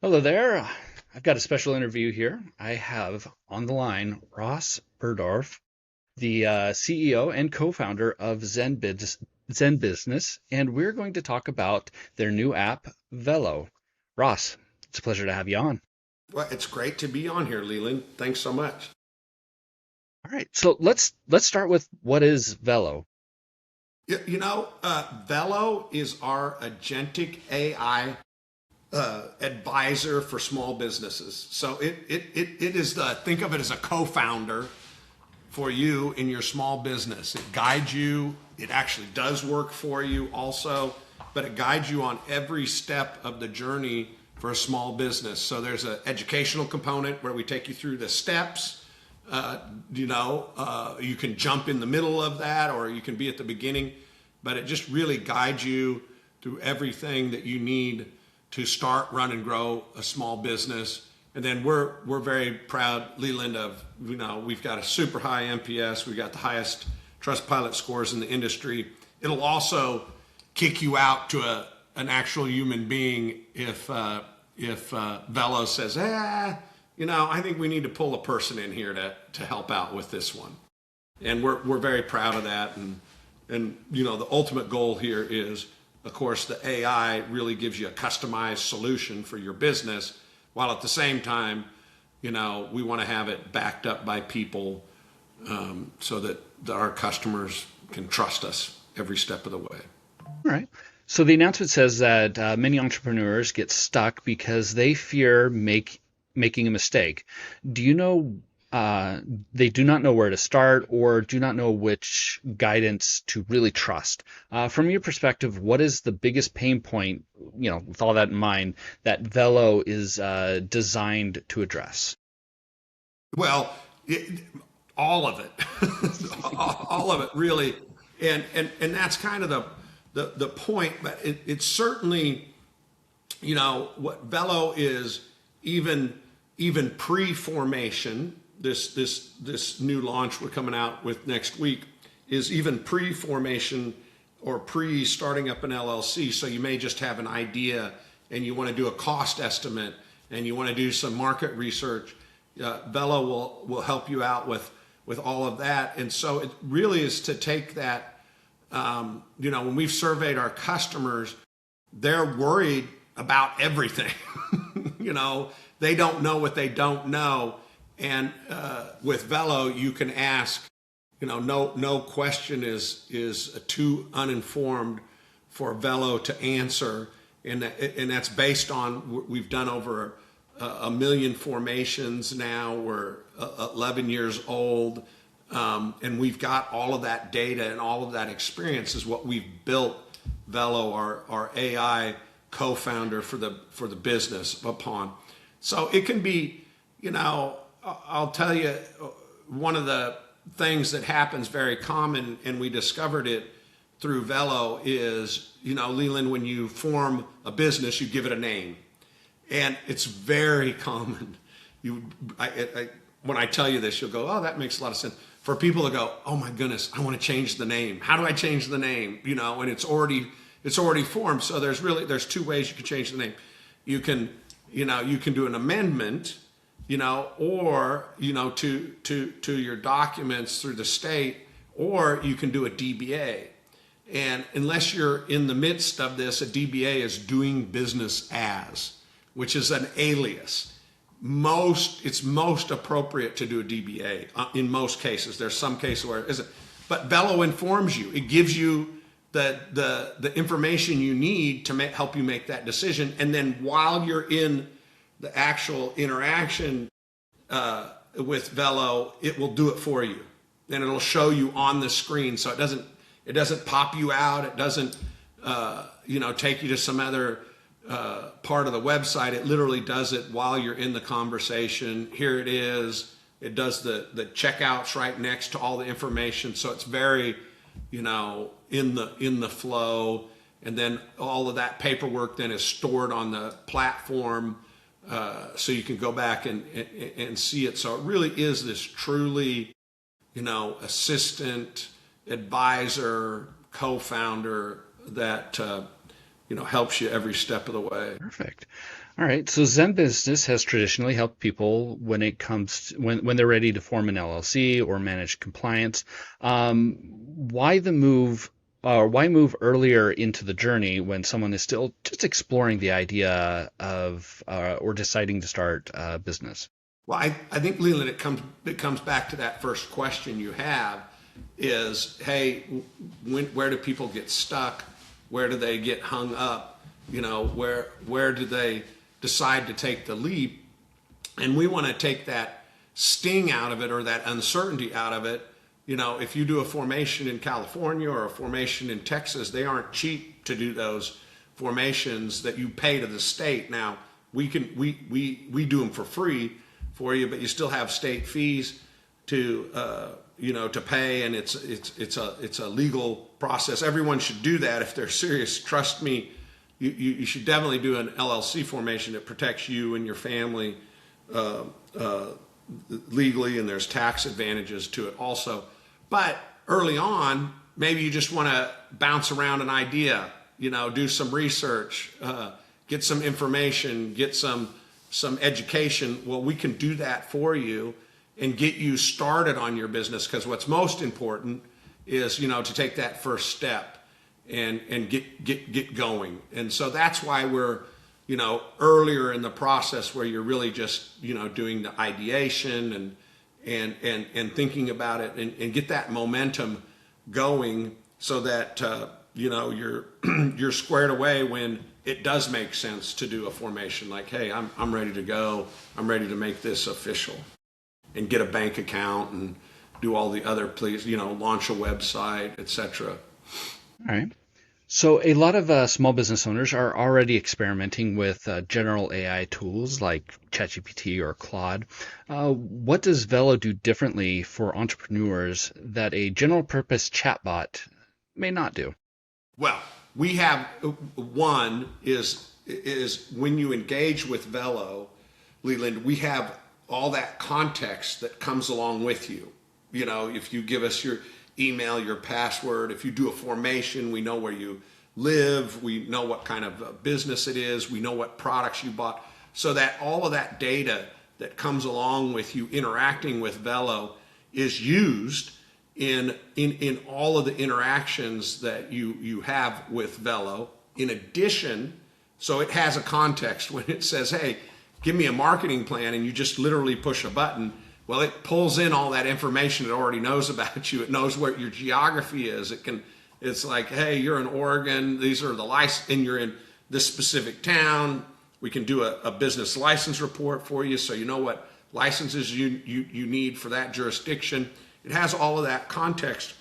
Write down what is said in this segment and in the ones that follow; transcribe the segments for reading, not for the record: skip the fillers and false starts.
Hello there. I've got a special interview here. I have on the line Ross Buhrdorf, the CEO and co-founder of ZenBusiness, and we're going to talk about their new app, Velo. Ross, it's a pleasure to have you on. Well, it's great to be on here, Leland. Thanks so much. All right, so let's start with what is Velo? Velo is our agentic AI advisor for small businesses. So it is think of it as a co-founder for you in your small business. It guides you. It actually does work for you also, but it guides you on every step of the journey for a small business. So there's an educational component where we take you through the steps. You can jump in the middle of that or you can be at the beginning, but it just really guides you through everything that you need to start, run, and grow a small business. And then we're very proud, Leland, of we've got a super high NPS. We've got the highest Trustpilot scores in the industry. It'll also kick you out to an actual human being if Velo says, I think we need to pull a person in here to help out with this one. And we're very proud of that. And the ultimate goal here is, of course, the AI really gives you a customized solution for your business, while at the same time, we want to have it backed up by people so that our customers can trust us every step of the way. All right. So the announcement says that many entrepreneurs get stuck because they fear making a mistake. Do you know they do not know where to start or do not know which guidance to really trust? From your perspective, what is the biggest pain point, with all that in mind, that Velo is designed to address? Well, all of it, all of it, really, and that's kind of the point. But it's certainly, what Velo is, even pre-formation. This new launch we're coming out with next week is even pre-formation or pre-starting up an LLC. So you may just have an idea and you want to do a cost estimate and you want to do some market research. Velo will help you out with all of that. And so it really is to take that. When we've surveyed our customers, they're worried about everything. They don't know what they don't know. And with Velo, you can ask, no question is too uninformed for Velo to answer. And that's based on, we've done over a million formations now. We're 11 years old. And we've got all of that data and all of that experience is what we've built Velo, our AI co-founder for the business upon. So it can be, I'll tell you, one of the things that happens very common, and we discovered it through Velo, is, Leland, when you form a business, you give it a name. And it's very common. When I tell you this, you'll go, oh, that makes a lot of sense. For people to go, oh my goodness, I want to change the name. How do I change the name? And it's already formed. So there's two ways you can change the name. You can do an amendment, or, to your documents through the state, or you can do a DBA. And unless you're in the midst of this, a DBA is doing business as, which is an alias. It's most appropriate to do a DBA in most cases. There's some cases where it isn't. But Velo informs you. It gives you the information you need to help you make that decision. And then while you're in the actual interaction with Velo, it will do it for you, and it'll show you on the screen. So it doesn't pop you out. It doesn't take you to some other part of the website. It literally does it while you're in the conversation. Here it is. It does the checkouts right next to all the information. So it's very in the flow. And then all of that paperwork then is stored on the platform. So you can go back and see it. So it really is this truly, assistant, advisor, co-founder that helps you every step of the way. Perfect. All right. So Zen Business has traditionally helped people when it comes to, when they're ready to form an LLC or manage compliance. Why the move, or why move earlier into the journey when someone is still just exploring the idea of or deciding to start a business? Well, I think, Leland, it comes back to that first question you have is, hey, where do people get stuck? Where do they get hung up? Where do they decide to take the leap? And we want to take that sting out of it, or that uncertainty out of it. If you do a formation in California or a formation in Texas, they aren't cheap to do those formations that you pay to the state. Now, we do them for free for you, but you still have state fees to to pay, and it's a legal process. Everyone should do that if they're serious. Trust me, you should definitely do an LLC formation that protects you and your family legally, and there's tax advantages to it also. But early on, maybe you just want to bounce around an idea, do some research, get some information, get some education. Well, we can do that for you and get you started on your business, because what's most important is to take that first step and get going. And so that's why we're earlier in the process, where you're really just doing the ideation and thinking about it, and get that momentum going, so that you're squared away when it does make sense to do a formation. Like, hey, I'm ready to go. I'm ready to make this official, and get a bank account and do all the other, launch a website, etc. All right. So a lot of small business owners are already experimenting with general AI tools like ChatGPT or Claude. What does Velo do differently for entrepreneurs that a general purpose chatbot may not do? Well, we have one is when you engage with Velo, Leland, we have all that context that comes along with you. If you give us your email, your password, if you do a formation, we know where you live, we know what kind of business it is, we know what products you bought, so that all of that data that comes along with you interacting with Velo is used in all of the interactions that you have with Velo. In addition, so it has a context when it says, hey, give me a marketing plan, and you just literally push a button. Well, it pulls in all that information it already knows about you. It knows where your geography is. It's like, hey, you're in Oregon. These are the license, and you're in this specific town. We can do a business license report for you, so you know what licenses you need for that jurisdiction. It has all of that context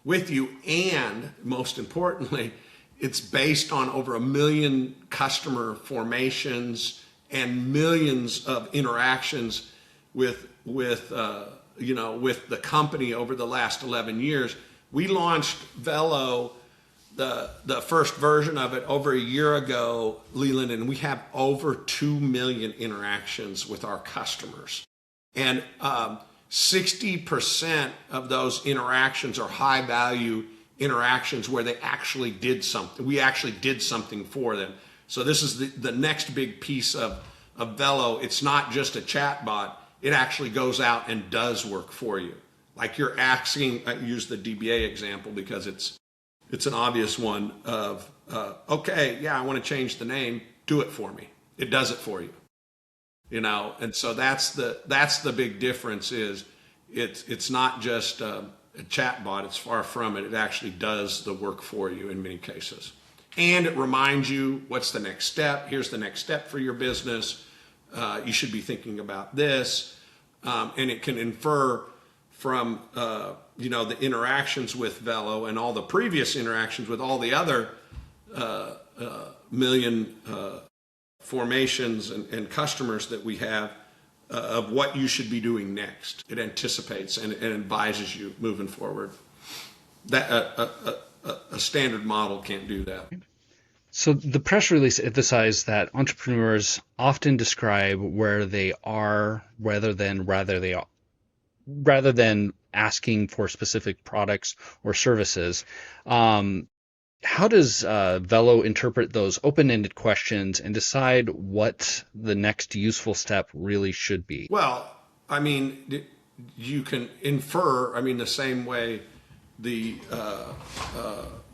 with you, and most importantly, it's based on over 1 million customer formations and millions of interactions with the company over the last 11 years. We launched Velo, the first version of it, over a year ago, Leland, and we have over 2 million interactions with our customers. And 60% of those interactions are high value interactions where they actually did something. We actually did something for them. So this is the next big piece of Velo. It's not just a chat bot. It actually goes out and does work for you. Like you're asking, I use the DBA example because it's an obvious one of, okay, yeah, I want to change the name, do it for me. It does it for you. And so that's the big difference. Is it's not just a chat bot. It's far from it. It actually does the work for you in many cases. And it reminds you what's the next step. Here's the next step for your business. You should be thinking about this. And it can infer from the interactions with Velo and all the previous interactions with all the other million formations and customers that we have, of what you should be doing next. It anticipates and advises you moving forward. That a standard model can't do that. So the press release emphasized that entrepreneurs often describe where they are rather than asking for specific products or services. how does Velo interpret those open-ended questions and decide what the next useful step really should be? Well, I mean, you can infer. I mean, the same way the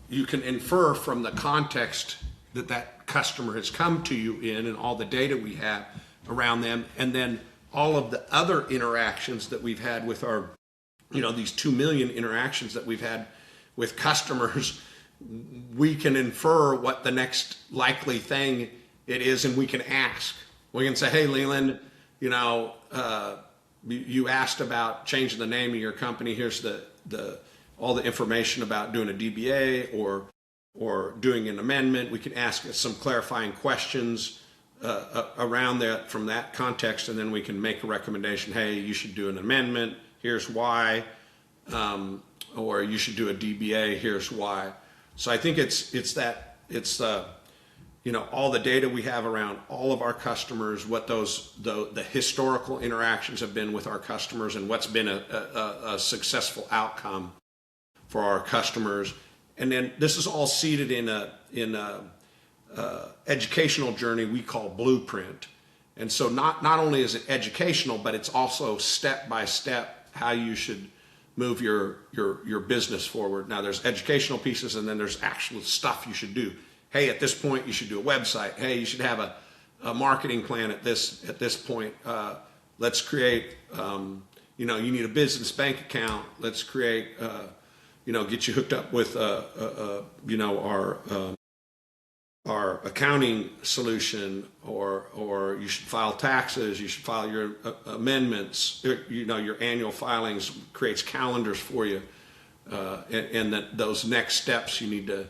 you can infer from the context that that customer has come to you in, and all the data we have around them, and then all of the other interactions that we've had with our, these 2 million interactions that we've had with customers. We can infer what the next likely thing it is, and we can ask. We can say, "Hey, Leland, you asked about changing the name of your company. Here's the all the information about doing a DBA or doing an amendment." We can ask some clarifying questions around that from that context, and then we can make a recommendation. Hey, you should do an amendment. Here's why, or you should do a DBA. Here's why. So I think it's all the data we have around all of our customers, what the historical interactions have been with our customers, and what's been a successful outcome for our customers. And then this is all seated in a educational journey we call Blueprint. And so not only is it educational, but it's also step by step how you should move your business forward. Now there's educational pieces, and then there's actual stuff you should do. Hey, at this point you should do a website. Hey, you should have a marketing plan at this point. Let's create you need a business bank account. Let's create get you hooked up with our accounting solution, or you should file taxes, you should file your amendments, your annual filings, creates calendars for you, and that those next steps you need to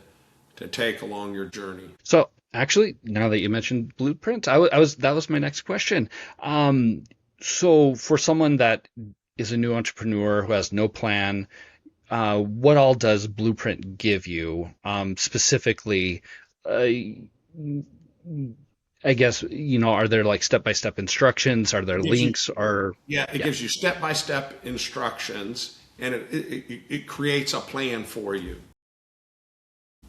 take along your journey. So actually, now that you mentioned Blueprint, that was my next question. So for someone that is a new entrepreneur who has no plan, what all does Blueprint give you specifically? I guess, are there like step-by-step instructions? Are there links? Or It gives you step-by-step instructions, and it creates a plan for you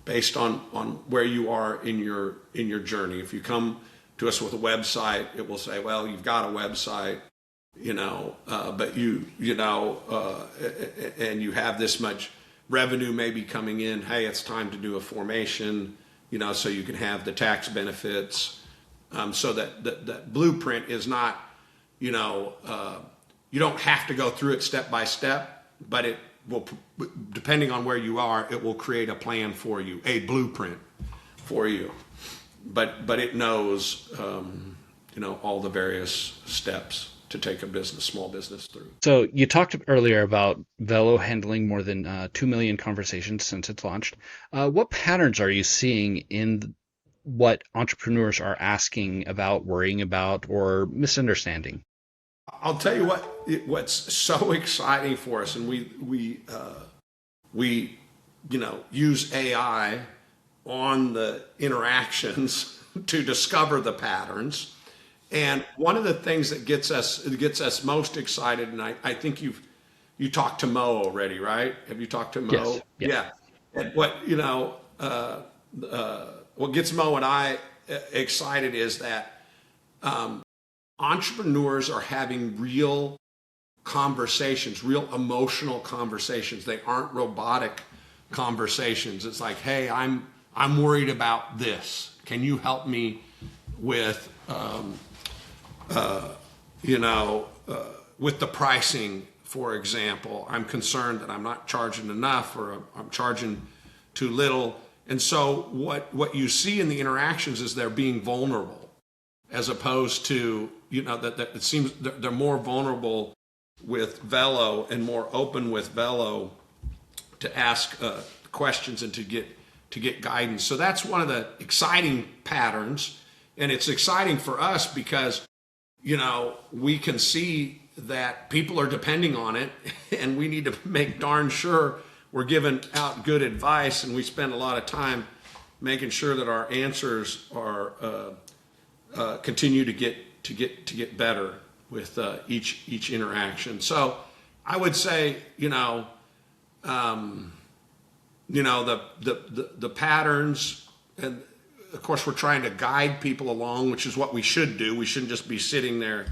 based on where you are in your journey. If you come to us with a website, it will say, well, you've got a website, but and you have this much revenue maybe coming in. Hey, it's time to do a formation, so you can have the tax benefits. So that Blueprint is not, you don't have to go through it step by step, but it will, depending on where you are, it will create a plan for you, a blueprint for you. But it knows, all the various steps to take a small business through. So you talked earlier about Velo handling more than 2 million conversations since it's launched. What patterns are you seeing in what entrepreneurs are asking about, worrying about, or misunderstanding? I'll tell you what's so exciting for us, and we use AI on the interactions to discover the patterns. And one of the things that gets us most excited, and I think you talked to Mo already, right? Have you talked to Mo? Yes. Yeah. And what gets Mo and I excited is that entrepreneurs are having real conversations, real emotional conversations. They aren't robotic conversations. It's like, hey, I'm worried about this. Can you help me with with the pricing, for example? I'm concerned that I'm not charging enough, or I'm charging too little. And so what you see in the interactions is they're being vulnerable, as opposed to, that it seems they're more vulnerable with Velo and more open with Velo to ask questions and to get guidance. So that's one of the exciting patterns. And it's exciting for us because, we can see that people are depending on it, and we need to make darn sure we're giving out good advice, and we spend a lot of time making sure that our answers are continue to get better with each interaction. So I would say, the patterns, and of course we're trying to guide people along, which is what we should do. We shouldn't just be sitting there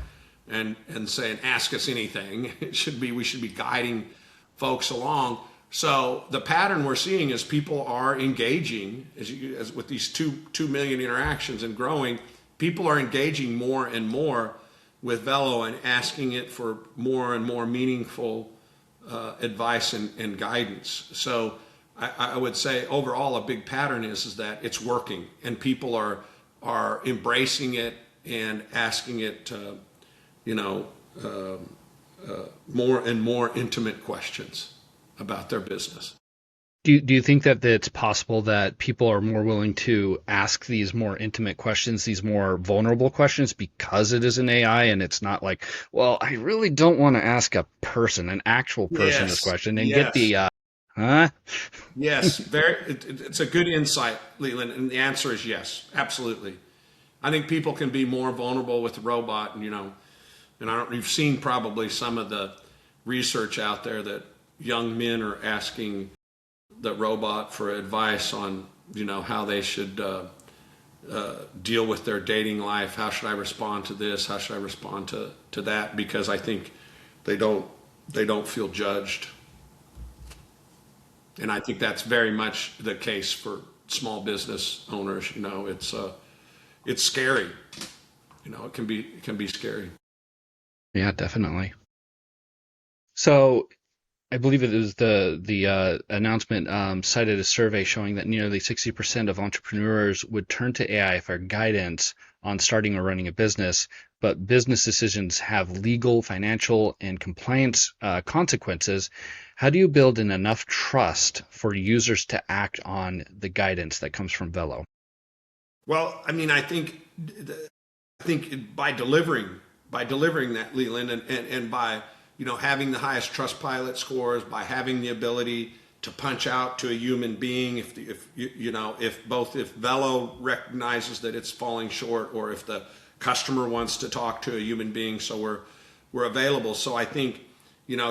and saying, ask us anything. We should be guiding folks along. So the pattern we're seeing is people are engaging as with these 2 million interactions and growing. People are engaging more and more with Velo and asking it for more and more meaningful advice and guidance. So I would say overall a big pattern is that it's working, and people are embracing it and asking it more and more intimate questions about their business. Do you think that it's possible that people are more willing to ask these more intimate questions, these more vulnerable questions, because it is an AI and it's not like, well, I really don't want to ask an actual person this question and get the, huh? Yes, it's a good insight, Leland, and the answer is yes, absolutely. I think people can be more vulnerable with the robot, and you've seen probably some of the research out there that young men are asking the robot for advice on how they should deal with their dating life. How should I respond to this? How should I respond to that? Because I think they don't feel judged, and I think that's very much the case for small business owners. It's scary. It can be scary. Yeah, definitely. So I believe it was the announcement cited a survey showing that nearly 60% of entrepreneurs would turn to AI for guidance on starting or running a business, but business decisions have legal, financial, and compliance consequences. How do you build in enough trust for users to act on the guidance that comes from Velo? Well, I mean, I think by delivering that, Leland, and by having the highest Trustpilot scores, by having the ability to punch out to a human being, if Velo recognizes that it's falling short, or if the customer wants to talk to a human being, so we're available. So I think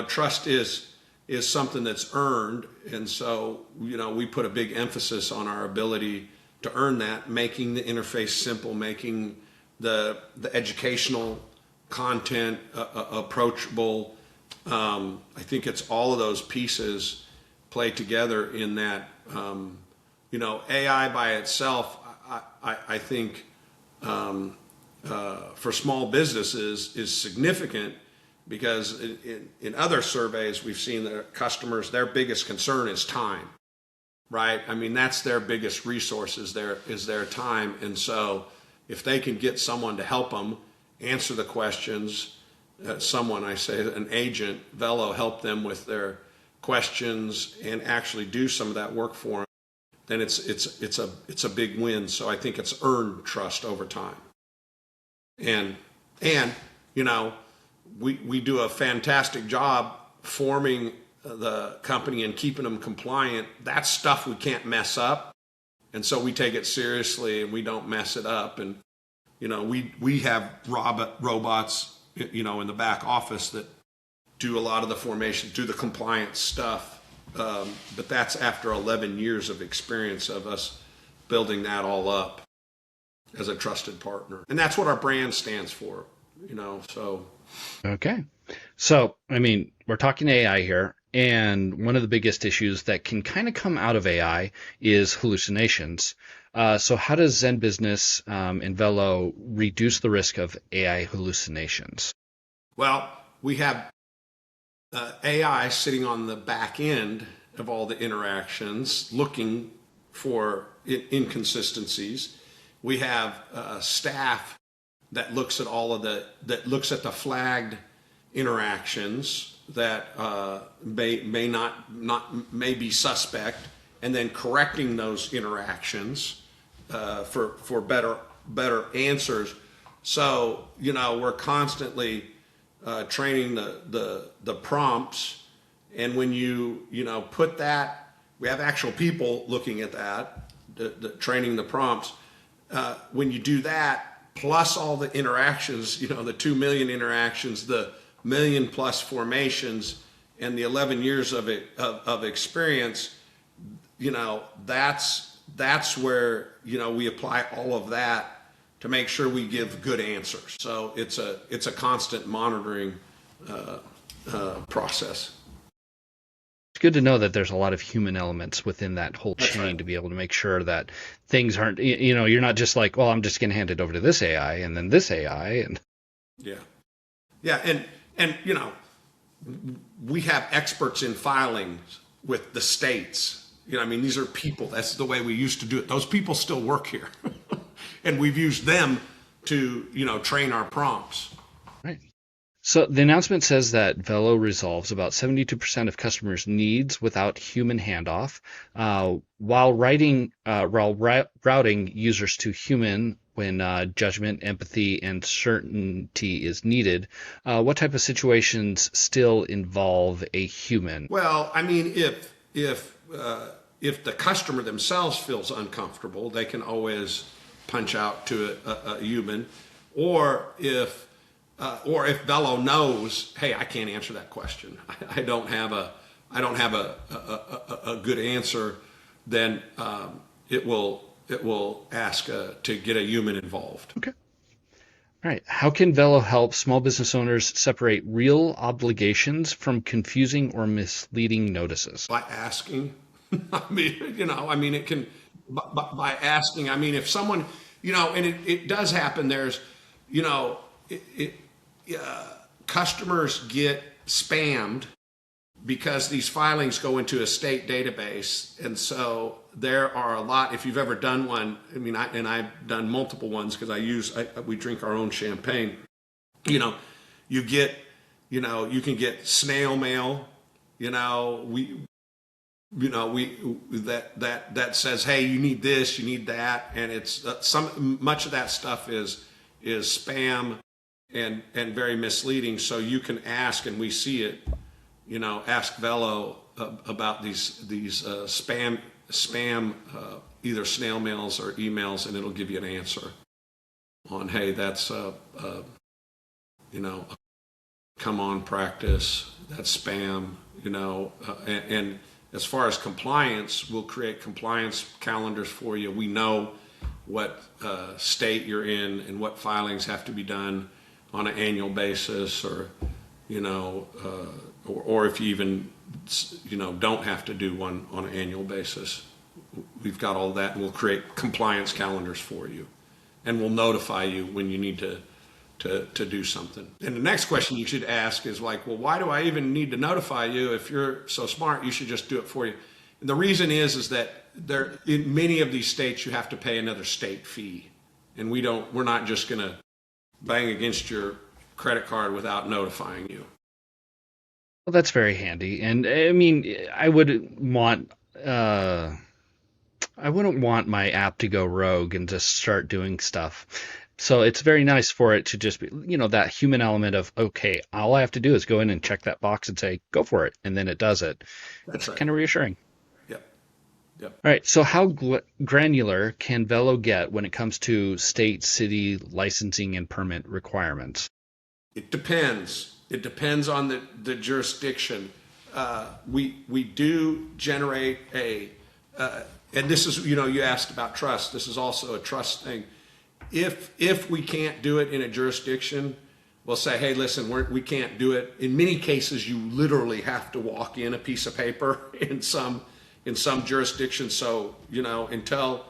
trust is something that's earned, and so we put a big emphasis on our ability to earn that, making the interface simple, making the educational content approachable. I think it's all of those pieces play together in that. AI by itself, I think for small businesses is significant, because in other surveys we've seen that customers, their biggest concern is time, right? I mean, that's their biggest resource is their time. And so if they can get someone to help them answer the questions, an agent, Velo, help them with their questions and actually do some of that work for them, then it's a big win. So I think it's earned trust over time. And we do a fantastic job forming the company and keeping them compliant. That's stuff we can't mess up, and so we take it seriously and we don't mess it up. And we have robots in the back office that do a lot of the formation, do the compliance stuff, but that's after 11 years of experience of us building that all up as a trusted partner. And that's what our brand stands for, so. Okay. So, I mean, we're talking AI here, and one of the biggest issues that can kind of come out of AI is hallucinations. So how does ZenBusiness and Velo reduce the risk of AI hallucinations? Well, we have AI sitting on the back end of all the interactions, looking for inconsistencies. We have staff that looks at the flagged interactions that may be suspect, and then correcting those interactions for better answers. So we're constantly training the prompts, and when you put that, we have actual people looking at that, training the prompts. When you do that, plus all the interactions, the 2 million interactions, the million plus formations, and the 11 years of experience, that's where, we apply all of that to make sure we give good answers. So it's a constant monitoring process. It's good to know that there's a lot of human elements within that whole That's right. chain to be able to make sure that things aren't, you're not just like, well, I'm just going to hand it over to this AI and then this AI. And Yeah. Yeah. And, we have experts in filings with the states. These are people. That's the way we used to do it. Those people still work here. And we've used them to, train our prompts. right. So the announcement says that Velo resolves about 72% of customers' needs without human handoff, while routing users to human when judgment, empathy, and certainty is needed. What type of situations still involve a human? Well, if the customer themselves feels uncomfortable, they can always punch out to a human, or if Velo knows, hey, I can't answer that question. I don't have a good answer. Then it will ask to get a human involved. Okay. All right. How can Velo help small business owners separate real obligations from confusing or misleading notices? By asking. It can by asking. If someone, and it does happen. There's, customers get spammed because these filings go into a state database, and so there are a lot. If you've ever done one, I've done multiple ones because we drink our own champagne. You get, you can get snail mail. We that says, hey, you need this, you need that, and it's much of that stuff is spam and very misleading. So you can ask, and we see it. Ask Velo about these spam either snail mails or emails, and it'll give you an answer on, hey, that's come on, practice, that's spam, and as far as compliance, we'll create compliance calendars for you. We know what state you're in and what filings have to be done on an annual basis, or if you even don't have to do one on an annual basis. We've got all that, and we'll create compliance calendars for you, and we'll notify you when you need to do something. And the next question you should ask is like, well, why do I even need to notify you? If you're so smart, you should just do it for you. And the reason is that in many of these states you have to pay another state fee, and we're not just going to bang against your credit card without notifying you. Well, that's very handy. And I wouldn't want my app to go rogue and just start doing stuff. So it's very nice for it to just be, that human element of, okay, all I have to do is go in and check that box and say, go for it. And then it does it. That's right. Kind of reassuring. Yep. All right. So how granular can Velo get when it comes to state, city licensing and permit requirements? It depends. It depends on the jurisdiction. We do generate and this is, you asked about trust. This is also a trust thing. If we can't do it in a jurisdiction, we'll say, hey, listen, we can't do it. In many cases, you literally have to walk in a piece of paper in some jurisdictions. So, until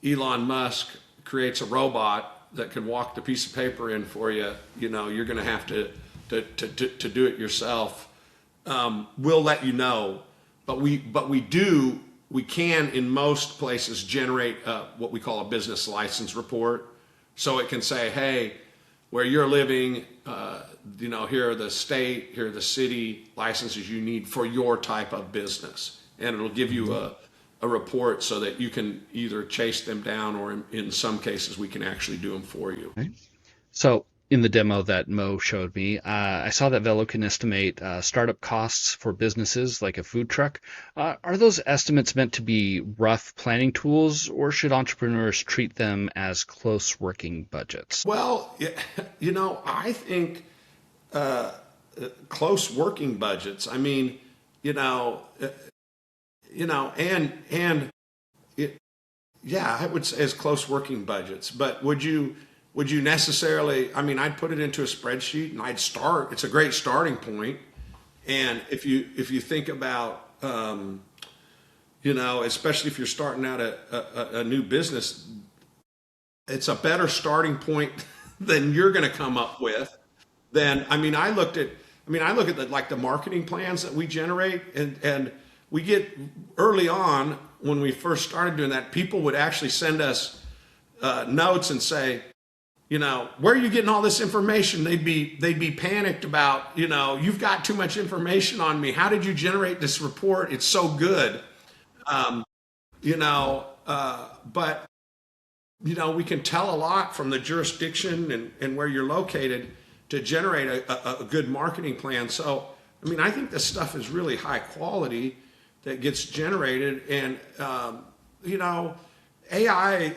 Elon Musk creates a robot that can walk the piece of paper in for you, you're going to have to do it yourself. We'll let you know, but we can in most places generate what we call a business license report. So it can say, hey, where you're living, here are the state, here are the city licenses you need for your type of business. And it'll give you a report so that you can either chase them down, or in some cases, we can actually do them for you. Okay. So in the demo that Mo showed me, I saw that Velo can estimate startup costs for businesses like a food truck. Are those estimates meant to be rough planning tools, or should entrepreneurs treat them as close working budgets? Well, I think close working budgets. and it, yeah, I would say as close working budgets. But would you necessarily? I mean, I'd put it into a spreadsheet and I'd start. It's a great starting point. And if you think about especially if you're starting out a new business, it's a better starting point than you're going to come up with. Then I look at the marketing plans that we generate, and we get early on when we first started doing that, people would actually send us notes and say, where are you getting all this information? They'd be panicked about, you've got too much information on me. How did you generate this report? It's so good. But we can tell a lot from the jurisdiction and where you're located to generate a good marketing plan. So, I think this stuff is really high quality that gets generated. And, AI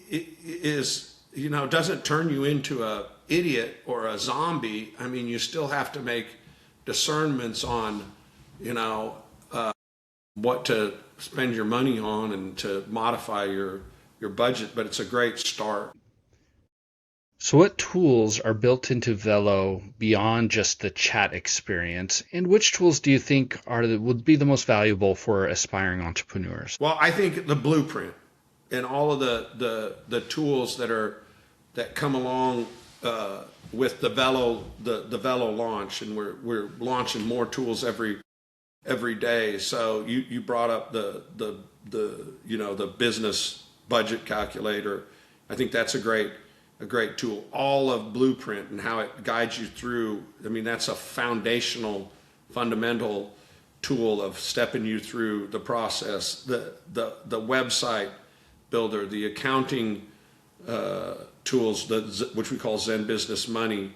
is, doesn't turn you into a idiot or a zombie. You still have to make discernments on, what to spend your money on and to modify your budget, but it's a great start. So, what tools are built into Velo beyond just the chat experience, and which tools do you think would be the most valuable for aspiring entrepreneurs? Well, I think the blueprint and all of the tools that come along with the Velo launch, and we're launching more tools every day. So you brought up the business budget calculator. I think that's a great tool. All of Blueprint and how it guides you through. That's a fundamental tool of stepping you through the process. The website builder, the accounting tools, which we call ZenBusiness Money.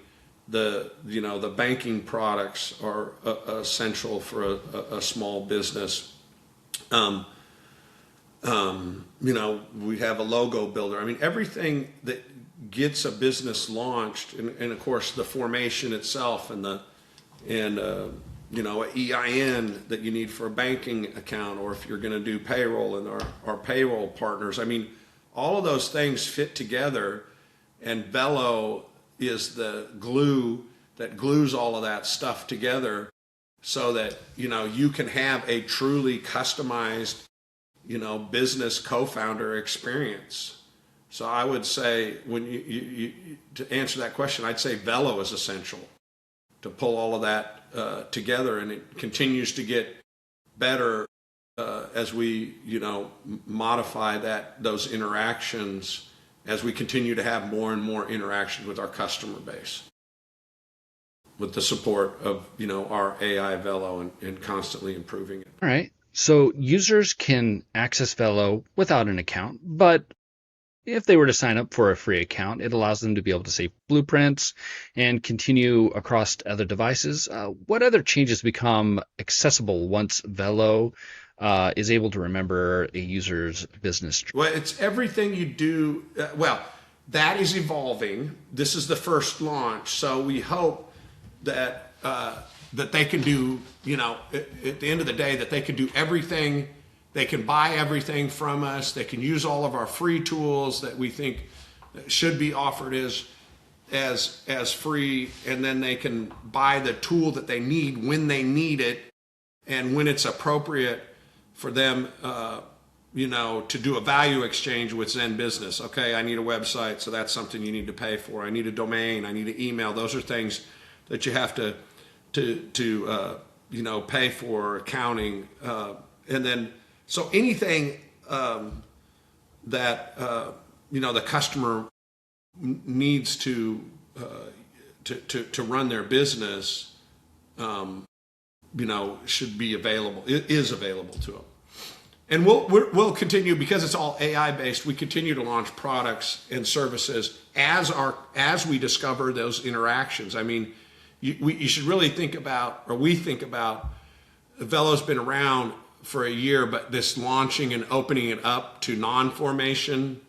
The banking products are essential for a small business. We have a logo builder. Everything that gets a business launched, and of course the formation itself, and a EIN that you need for a banking account, or if you're going to do payroll, and our payroll partners. All of those things fit together, and Velo is the glue that glues all of that stuff together, so that you can have a truly customized business co-founder experience. So I would say, when you to answer that question, I'd say Velo is essential to pull all of that together, and it continues to get better as we modify those interactions, as we continue to have more and more interactions with our customer base, with the support of our AI Velo, and constantly improving it. All right. So users can access Velo without an account, but if they were to sign up for a free account, it allows them to be able to save blueprints and continue across other devices. What other changes become accessible once Velo is able to remember a user's business? Well, it's everything you do. That is evolving. This is the first launch, so we hope that that they can do, at the end of the day, that they can do everything. They can buy everything from us. They can use all of our free tools that we think should be offered as free, and then they can buy the tool that they need when they need it, and when it's appropriate for them, to do a value exchange with ZenBusiness. Okay, I need a website, so that's something you need to pay for. I need a domain. I need an email. Those are things that you have to pay for, accounting, and then so anything that the customer needs to run their business, should be available. It is available to them. And we'll continue, because it's all AI based. We continue to launch products and services as we discover those interactions. You should really think about, or we think about, Velo's been around for a year, but this launching and opening it up to non-formation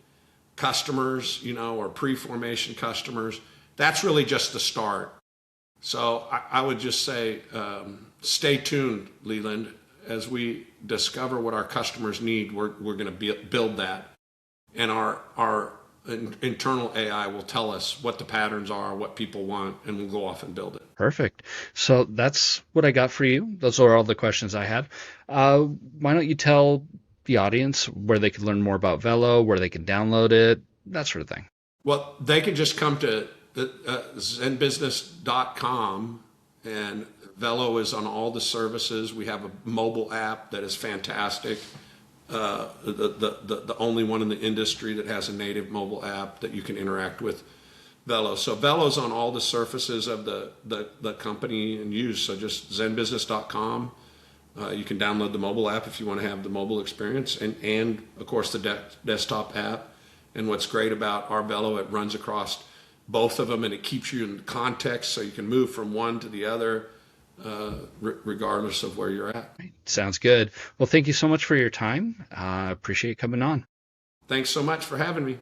customers, or pre-formation customers, that's really just the start. So I would just say, stay tuned, Leland, as we discover what our customers need, we're going to build that, and our internal AI will tell us what the patterns are, what people want, and we'll go off and build it. Perfect. So that's what I got for you. Those are all the questions I had. Why don't you tell the audience where they can learn more about Velo, where they can download it, that sort of thing? Well, they can just come to ZenBusiness.com, and Velo is on all the services. We have a mobile app that is fantastic. The only one in the industry that has a native mobile app that you can interact with Velo. So Velo's on all the surfaces of the company and use. So just ZenBusiness.com. You can download the mobile app if you want to have the mobile experience, and of course the desktop app. And what's great about our Velo, it runs across both of them, and it keeps you in context, so you can move from one to the other, regardless of where you're at. Sounds good. Well, thank you so much for your time. I appreciate you coming on. Thanks so much for having me.